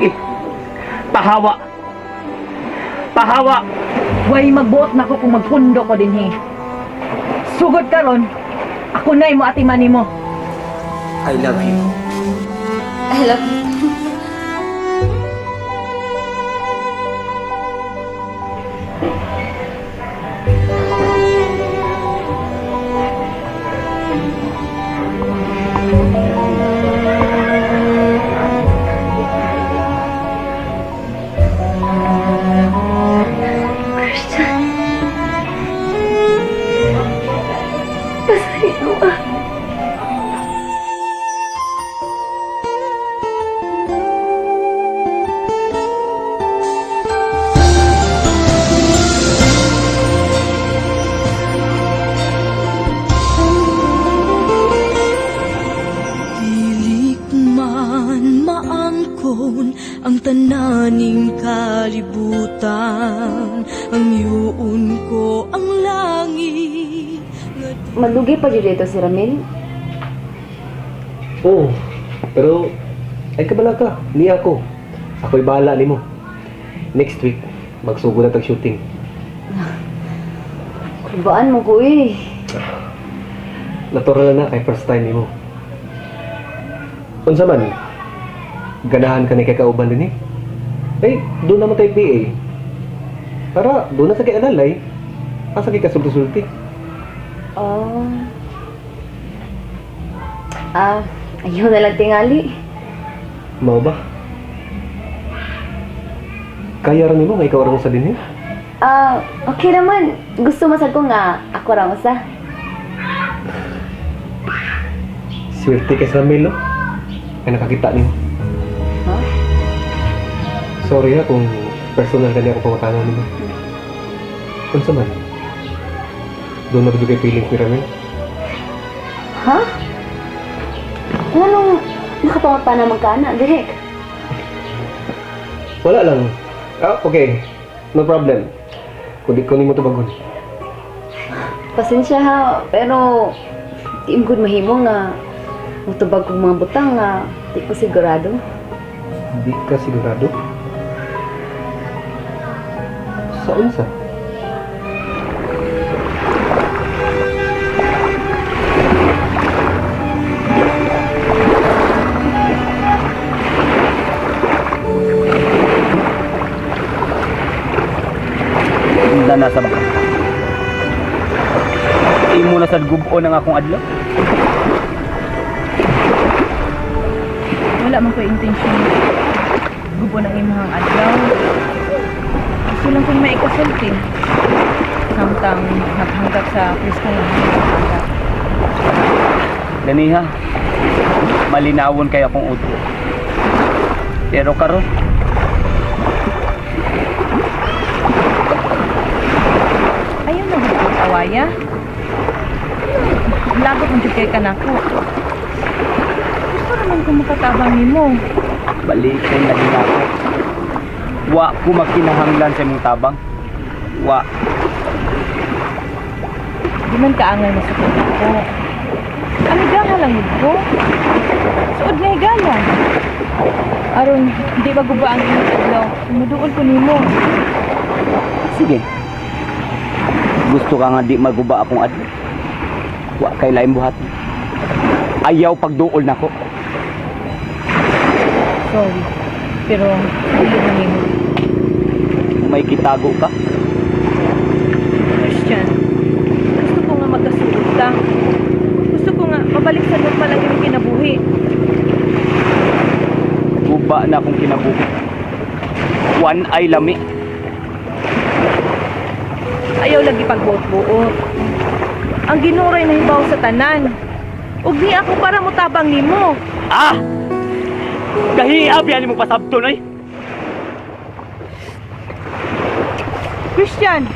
Sige. Pahawa. Pahawa. Way magbuot na ko kung magpundo ko din Sugod karon, ako na mo atiman nimo. I love you. I love you. Ang tananing kalibutan, ang yuon ko ang langit. Malugi pa dito si Ramil? Oo, pero ay kabala ka, ni ako. Ako'y bahala ni mo. Next week, magsugod na tag-shooting. Kubaan mo ko Natural na kay first time ni mo. Unsa man, ganahan ka ni kay kauban din doon naman tayo PA. Para doon na sa kay alalay, asa kay kasulti-sulti. Ayaw na lang tingali. Mao ba? Kaya rin mo, may ikaw rin sa din Okay naman. Gusto masag ko nga ako ra usa. Swerte kay Ramil, no? Ay nakakita niyo. Huh? Sorry kung personal ka niya ako pangutanan niyo. Unsa man? Doon na ba kay feelings ni Ramil? Ha? Anong nakapangat pa naman ka na, direk? Wala lang. Okay. No problem. Kunin mo ito bagon. Pasensya ha, pero tiim gud mahimo nga mutubag kong mga butang nga di ko sigurado. Hindi ka sigurado? Sa unsa? Na nasa baka. Imo na sad gubon ang akong adlaw. Wala man ko intention. Gubo ng imong adlaw. Gusto lang kong maikasulti. Samtang naghanggap sa Kristo ng hanggap. Ganiha. Malinawon kay akong uto. Pero karon Ayaw na hukot awaya. Lagot ang jud kay kanako. Gusto naman ko makatabang nimo. balikan na din ako. Wa ko magkinahanglan sa imong tabang. Wa. Di man kaangay na sukot ako. Amigaha lang yun ko. Suod na higala. Aron, di ba guba ang imong adlaw? Muduol ko nimo. Sige. Gusto ka nga di maguba akong adlaw. Wa kay lain buhat. Ayaw pagduol nako. Sorry. Pero, hindi na nimo. May kitago ka? Christian, gusto ko nga magkasulod ka. Gusto ko nga mabalik sa normal lang yung kinabuhi. Guba na akong kinabuhi. One eye lami. Ayaw lagi pagbuot-buot. Ang ginuray na hibaw sa tanan. Ug ni ako para mutabang nimo. Ah! Kahiyab yan mo pasabton ay. Christian,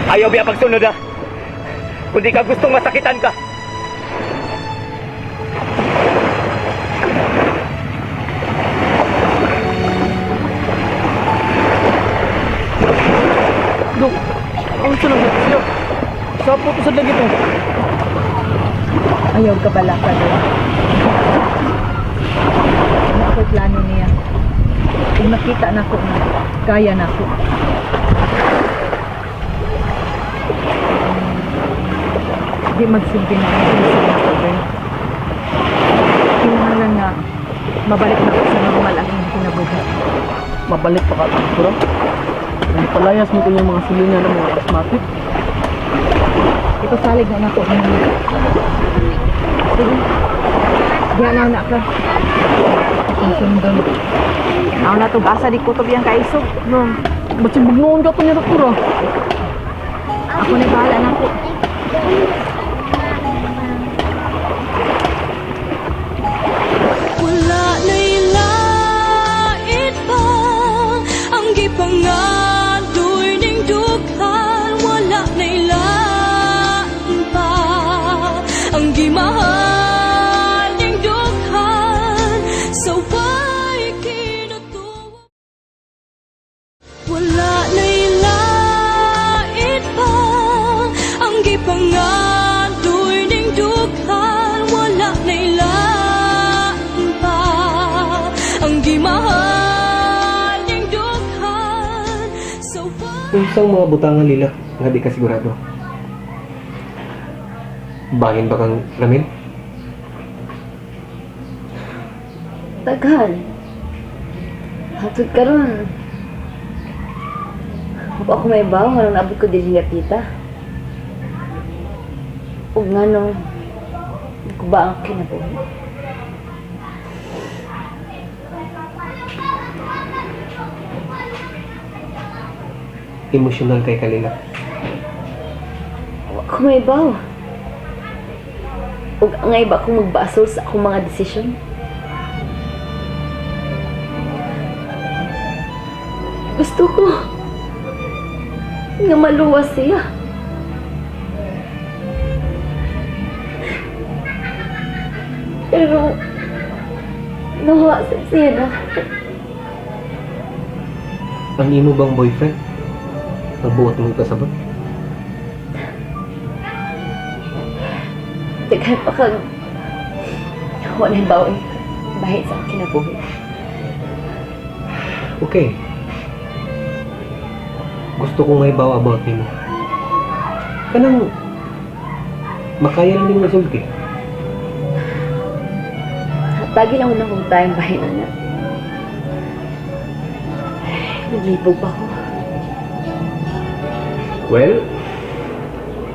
Ayaw biya pagsunod ah. Kung di ka gustong masakitan ka. Dok, ang sunod na siya. Sapo to sa dagit mo. ayaw ka pala ka doon. Ako ko plano niya. Kung nakita na ko na kaya na ko. Di magsilbi na ako sa ako, girl. Kailangan na mabalik na ako sa normal ang iyong kinabuhi. Mabalik pa ka, bro. Palayas mo ko yung mga silingan ng mga asthmatic. Ipasalig na ako. Sige. Diyan na ka. Ang sundon. Ako na to, basa di kutob yung kaisog. No, ba't yung bugnoon ka pa niya, doktor, ah? Ako na bahala na ako. Wala na'y lait pa ang gipangadoy ning dughan. Wala na'y lain pa ang gimahal ning dughan. So why kinutuwa? Wala na'y lait pa ang gipangadoy ning dughan. Wala na'y lain pa ang gimahal ning dughan. So why Unsang mga butangan lila nga di ka sigurado. Bangin ba kang ramin? Daghan. Hatod karon. Huwag ako may bawa, nga nung naabot ko din hingga kita. Huwag nga nung ko ba ang kinabuhi? Emosyonal kay kalila. Huwag ako may bawa. Huwag nga iba akong magbasol sa akong mga desisyon. Gusto ko nga maluwas siya. Pero nawa sa siya na. Ang imo bang boyfriend? Nagbuhat mo kasabot? Daghan pa kang wala bawi bahit sa akin na buhay. Okay. Gusto kong may bawa about nimo. Kanang makaya lang din masulti. Tagi lang unang kong tayong bahay na na. Naglibog pa ko. Well,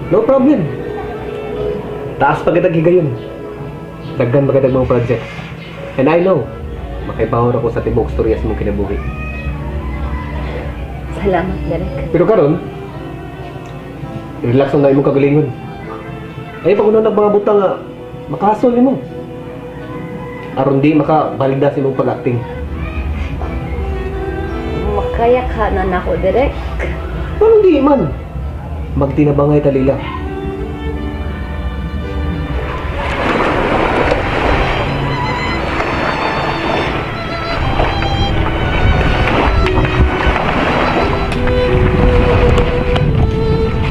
no problem. Taas pa kitag higayon. Daggan ba kitag mga project. And I know, makipahor ako sa tibok storyas mong kinabuhi. Salamat, Derek. Pero karon, relax na imong kagalingon. Ay pag unang nagbangabuta nga, makahasol nimo. Aron di makabalida sa imong pag-acting. Makaya ka na nako, Derek. Paano di man? Magtinabangay talila.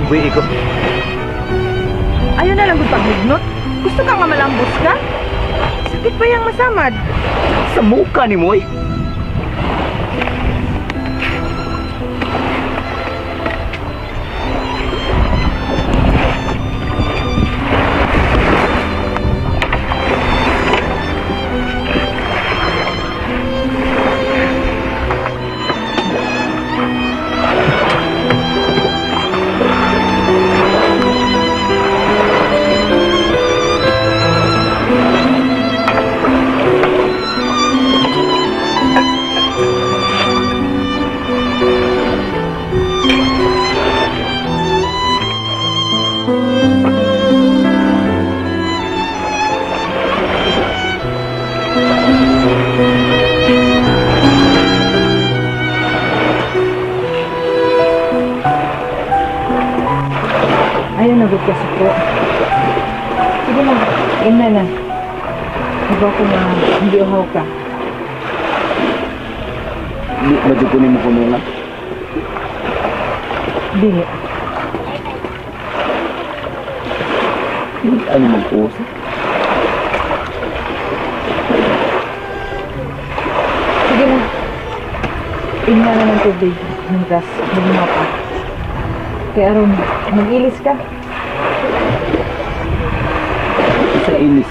Uy, ikaw. Ayaw na lang gud paghignot. Gusto ka nga malambos ka? Sakit pa yung masamad. Sa muka ni Moy. Ayaw na gud ka suko. Sige na, ina na. Iba ko na hindi uhaw ka. Di ba dito ni mo kunungan? Dili. Ano mag-usap? Inha na ng tubig. Ng gas. Magma pa. Kaya aron, mag-ilis ka. Sa ilis.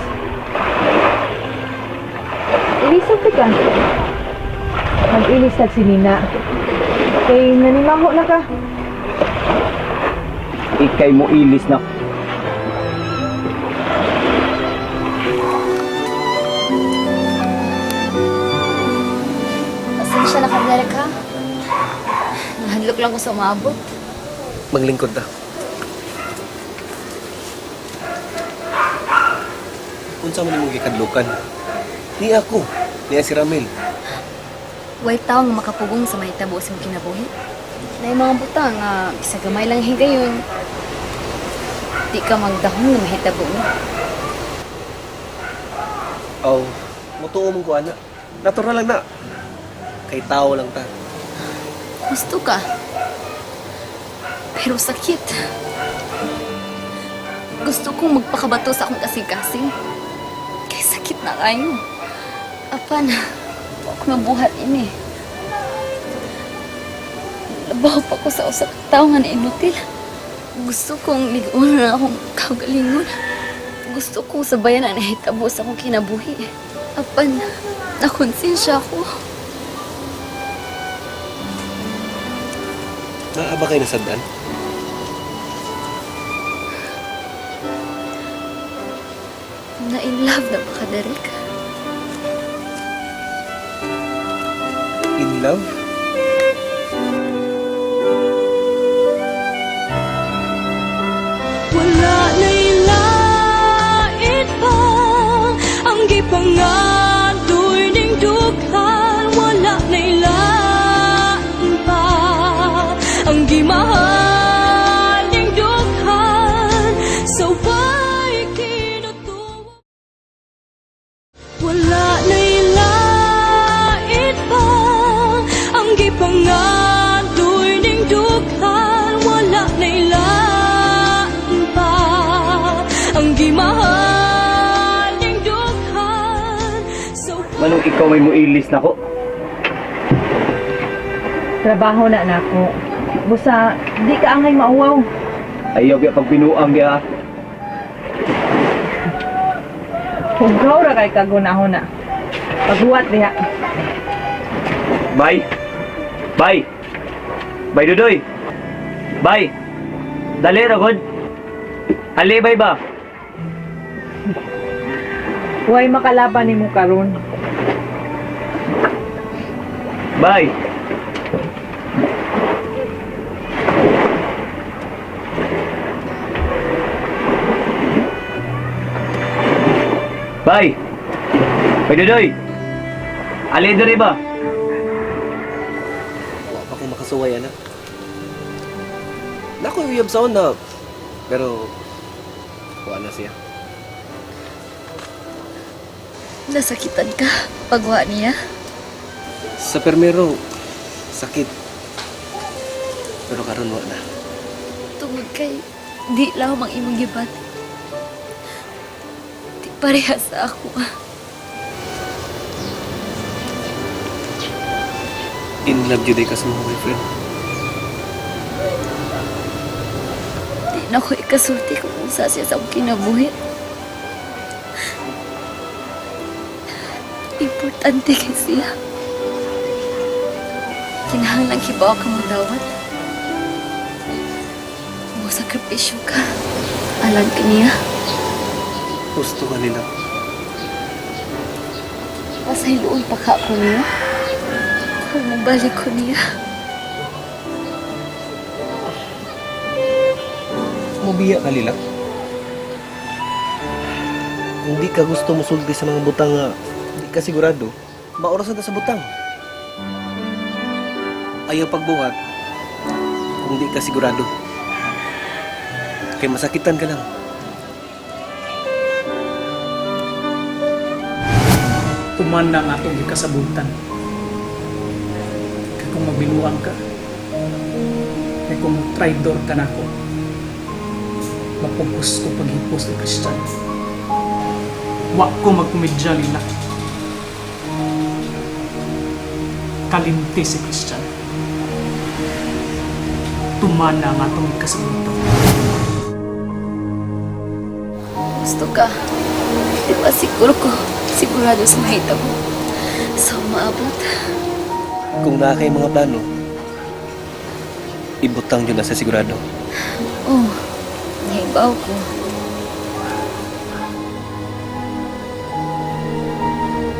Ilisog ka. Mag-ilis si Nina. Kay nanimaho na ka. Ikay mo ilis na. Pasensya na ka, Derek, ha? Nahadlok lang ko sa umabot. Maglingkod ta. Unsa man imong gikadlukan? Ni ako, niya si Ramel. Way tao nga makapugong sa mahitabo sa kinabuhi. Na mga butang nga isa gamay lang higayon. Di ka magdahon nga mahitabo mo. Oh, mutuo mong ko ana. Natural lang na. Kay tao lang ta. Gusto ka. Pero sakit. Gusto kong magpakabato sa akong kasing-kasing. Kay sakit na kayo. Apan, ako mabuhat ini. Labaw pa ko sa usak tao nga na inutil. Gusto kong ligon na akong kagalingon. Gusto kong sabayan na nahitabo sa akong kinabuhi. Apan, nakonsensya ko. Naaba kayo nasadaan? Na-in love na ba ka, Derek? In love? Wala na'y lait pa ang gipangadoy ning dughan. Wala na'y lain pa ang gimahal ning dughan. So why kinutuwa? Wala na'y lait pa ang gipangadoy ning dughan. Wala na'y lain pa ang gimahal ning dughan. So Manong ikaw may mo ilis na ko. Trabaho na nako. Busa, di ka angay mauwaw. Ayaw kaya pag binuang niya. Hugaw ra kay kagunahon na. Paghuwat diha. Bye. Bye. Bye, Dudoy. Bye. Dali, Ragod. Ali, bye ba? Huwag makalaban ni mo karon. Bye. Bye. Bye, Dudoy. Ali, dali ba? Wala pa akong makasuway, ana. Nakoy uyab sa na. Pero, wala na siya. Nasakitan ka pagwa niya. Sa permero, sakit. Pero karon wala na. Tungod kay di lamang imong gibat. Di pareha sa ako. In love jud ka sa mga boyfriend. Di na ko ikasulti kung unsa siya sa akong kinabuhi. Importante kay siya. Kinahanglan kibaw ka mo dawat. Mo sakripisyo ka. Alam ka niya. Gusto ka nila. Pasayloon pa ka ko niya. Kung mabalik ko niya. Mubiya ka nila. Kung di ka gusto mo sulti sa mga butang nga di ka sigurado, maorasan ta sa butang. Ayaw pagbuhat kung di ka sigurado. Kaya masakitan ka lang. Tuman na nga itong ikasabutan. Kaya kung magbinuang ka, kaya kung traidor ka na ako, mapugos ko paghipos ni Christian. Wa ko magkumidya lila. Kalimti si Christian. tumana nga itong kasabutan. Gusto ka. Di ba sigurado sa mahita mo. So, maabot. Kung na kay mga plano, ibutang yun na sa sigurado. Oh, nahibaw ko.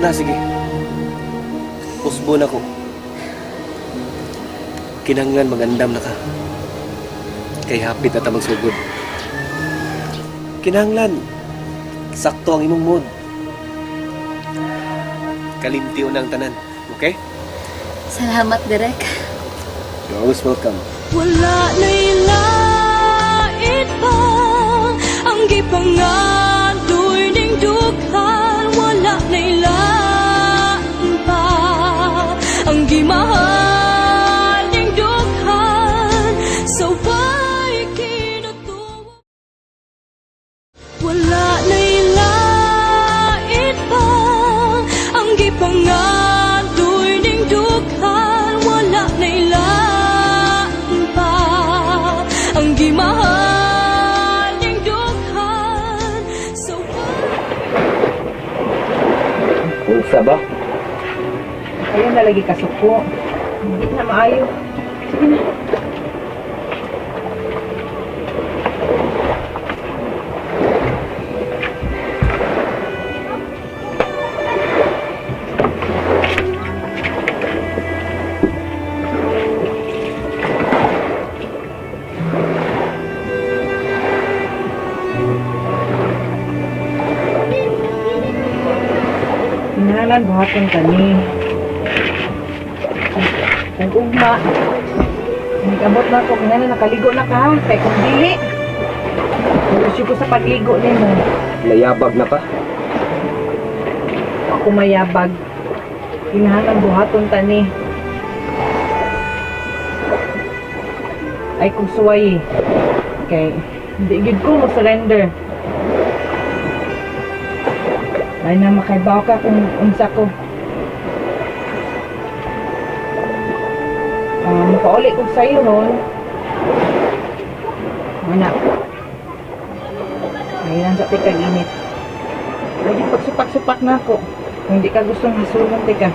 Na, sige. Usbo na ko. Kinahanglan magandam na ka. Kay hapit at magsugod. Kinahanglan. Sakto ang imong mood. Kalimti unang tanan. Okay? Salamat, Derek. You're always welcome. Wala na'y lait pa ang gipangadoy ning dughan. Wala na'y lain pa ang gimahal ning dughan. So why kinutuwa? Wala na'y lait pa ang gipangadoy ning dughan. Wala na'y lain pa ang gimahal ning dughan. So Unsa ba? Ayun na lagi kasuko. Hindi na maayo. Sige na. Inalan buhaton kani. Kung ugma, nag-abot na ako, kaya na nakaligo na ka, kaya kung dili, gusto ko sa pagligo ni mo. Layabag na ka? Ako mayabag. Inahanan buhaton tani. Ay kung suway, kay hindi gid ko mo surrender. Ay na makaibaw ka kung unsa ko. Pauli ko sa'yo nun. Anak. Ngayon sa pikag-init. Lagi pagsupak-supak na ako. Kung hindi ka gustong hasulong, tika.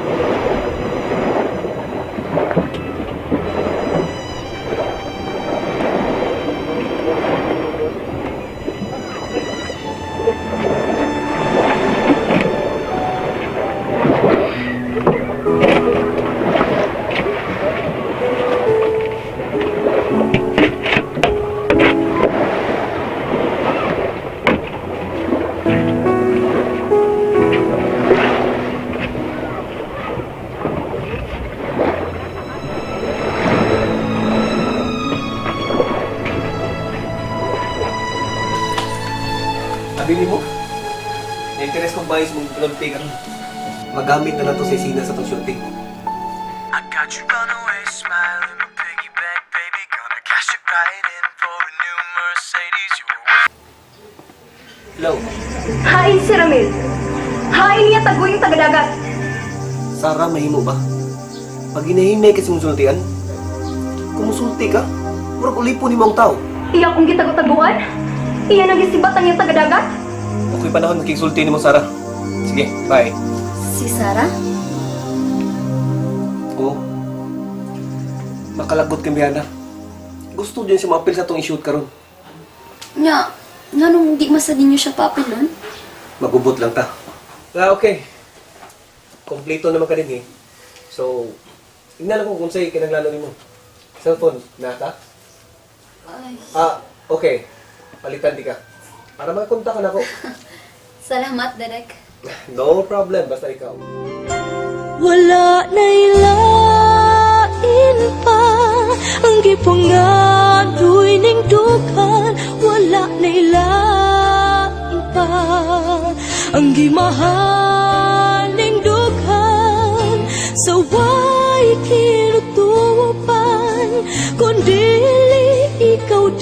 Abili mo? Na-interest kong bayis mong pinagpay ka. Magamit na lang to sa isina sa itong shooting. I got you runaway smile in my piggyback, baby. Gonna cash it right in for a new Mercedes. You were Hello? Hain si Ramil. Hain niya tago yung tagadagat. Sarah, mahimo ba? Pag hinahinay kasi mong sultian, kumusulti ka, murag ulipon ni mong tao. Iya kong gitago-taguan. Iya nang gisibat ang yung tagadagat. Okay panahon magkisulti ni mong Sarah. Sige, bye. Si Sarah? Oo. Makalagot kang biyana. Gusto din siya ma-appeal sa itong i-shoot karon. Nga nung di masadin niyo siya papel nun? Magubot lang ta. Okay. Kompleto naman ka din eh. So, tingnan ako kung sa'yo kinaglalo ni mo. Cellphone, nata? Ay, Okay. Palitan di ka. Para makakontak ka na ako. salamat, Derek. No problem, basta ikaw. wala na'y lain pa ang gipangadoy ning dughan. Wala na'y lain pa ang gimahal ning dughan. So why kinutupan kung dili ikaw